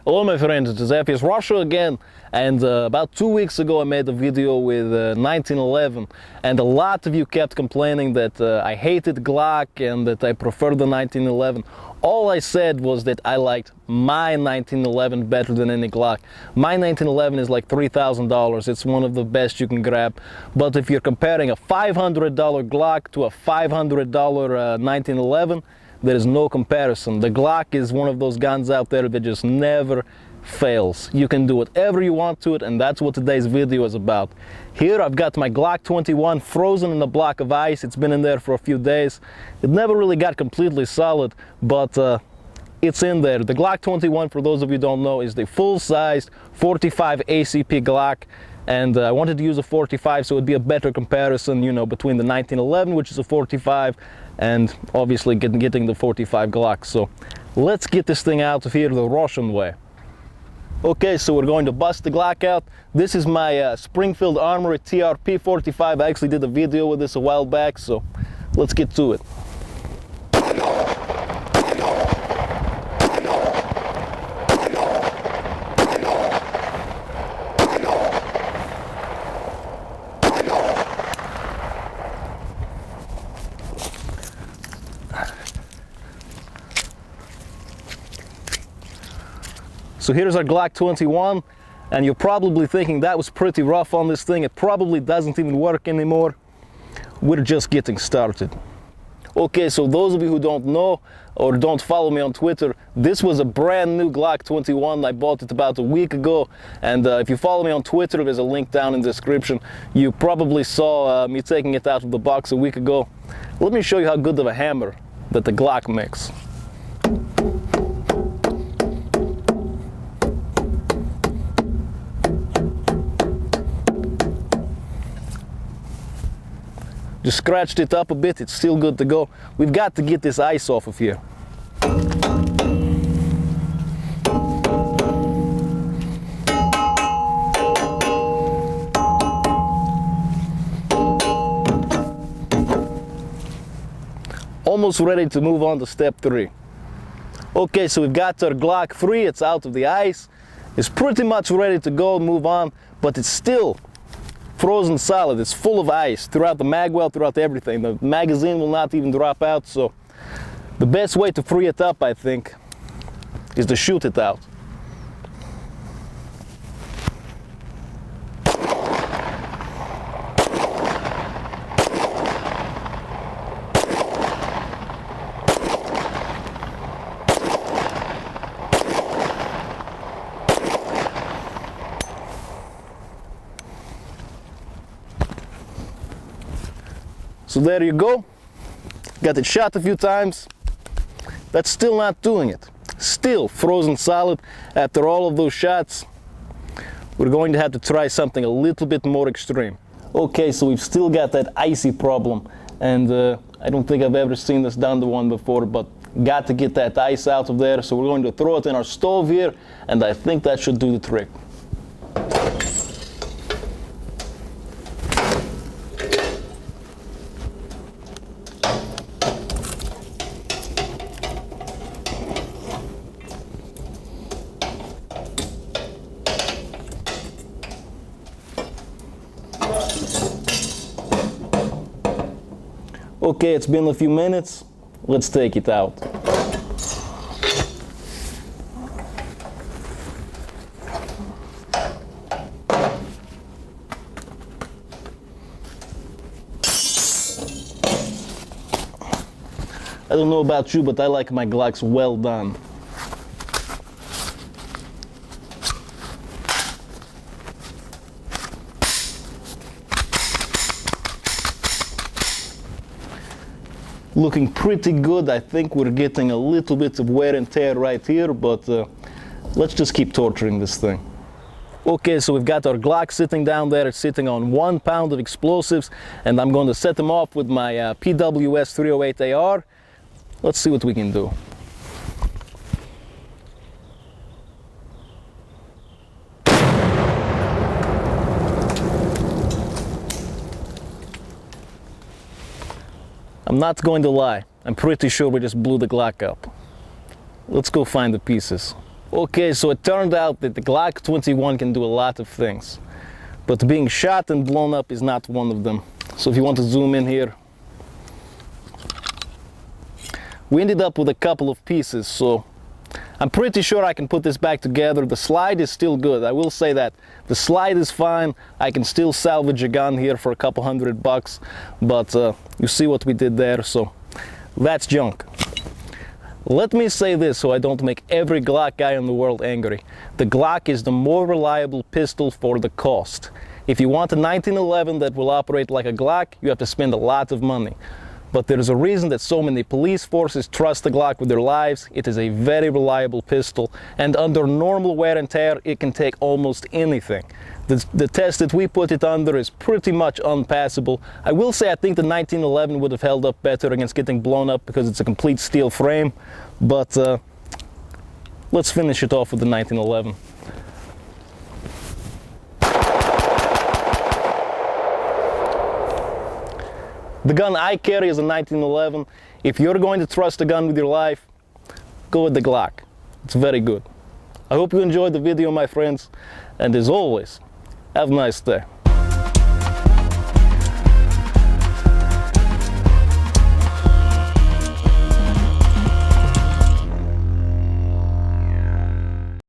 Hello my friends, it's Zephy's Russia again, and about 2 weeks ago I made a video with 1911, and a lot of you kept complaining that I hated Glock and that I preferred the 1911. All I said was that I liked my 1911 better than any Glock. My 1911 is like $3,000, it's one of the best you can grab, but if you're comparing a $500 Glock to a $500 1911, there is no comparison. The Glock is one of those guns out there that just never fails. You can do whatever you want to it, and that's what today's video is about. Here I've got my Glock 21 frozen in a block of ice. It's been in there for a few days. It never really got completely solid, but it's in there. The Glock 21, for those of you who don't know, is the full-sized 45 ACP Glock. And I wanted to use a 45 so it would be a better comparison, you know, between the 1911, which is a 45, and obviously getting the 45 Glock. So let's get this thing out of here the Russian way. Okay, so we're going to bust the Glock out. This is my Springfield Armory TRP 45. I actually did a video with this a while back, so let's get to it. So here's our Glock 21, and you're probably thinking that was pretty rough on this thing. It probably doesn't even work anymore. We're just getting started. Okay, so those of you who don't know or don't follow me on Twitter, this was a brand new Glock 21. I bought it about a week ago, and if you follow me on Twitter, there's a link down in the description. You probably saw me taking it out of the box a week ago. Let me show you how good of a hammer that the Glock makes. Just scratched it up a bit, it's still good to go. We've got to get this ice off of here. Almost ready to move on to step 3. Okay, so we've got our Glock 3, it's out of the ice. It's pretty much ready to go and move on, but it's still frozen solid. It's full of ice throughout the mag well, throughout everything. The magazine will not even drop out, so the best way to free it up, I think, is to shoot it out. So there you go, got it shot a few times. That's still not doing it. Still frozen solid after all of those shots. We're going to have to try something a little bit more extreme. Okay, so we've still got that icy problem, and I don't think I've ever seen this done to one before, but got to get that ice out of there. So we're going to throw it in our stove here, and I think that should do the trick. Okay, it's been a few minutes. Let's take it out. I don't know about you, but I like my Glocks well done. Looking pretty good. I think we're getting a little bit of wear and tear right here, but let's just keep torturing this thing. Okay, so we've got our Glock sitting down there. It's sitting on 1 pound of explosives, and I'm going to set them off with my PWS 308 AR. Let's see what we can do. I'm not going to lie, I'm pretty sure we just blew the Glock up. Let's go find the pieces. Okay, so it turned out that the Glock 21 can do a lot of things, but being shot and blown up is not one of them. So if you want to zoom in here, we ended up with a couple of pieces, so I'm pretty sure I can put this back together. The slide is still good, I will say that. The slide is fine. I can still salvage a gun here for a couple $100, but you see what we did there, so that's junk. Let me say this so I don't make every Glock guy in the world angry. The Glock is the more reliable pistol for the cost. If you want a 1911 that will operate like a Glock, you have to spend a lot of money. But there's a reason that so many police forces trust the Glock with their lives. It is a very reliable pistol, and under normal wear and tear, it can take almost anything. The test that we put it under is pretty much unpassable. I will say I think the 1911 would have held up better against getting blown up because it's a complete steel frame, but let's finish it off with the 1911. The gun I carry is a 1911. If you're going to trust a gun with your life, go with the Glock. It's very good. I hope you enjoyed the video, my friends, and as always, have a nice day.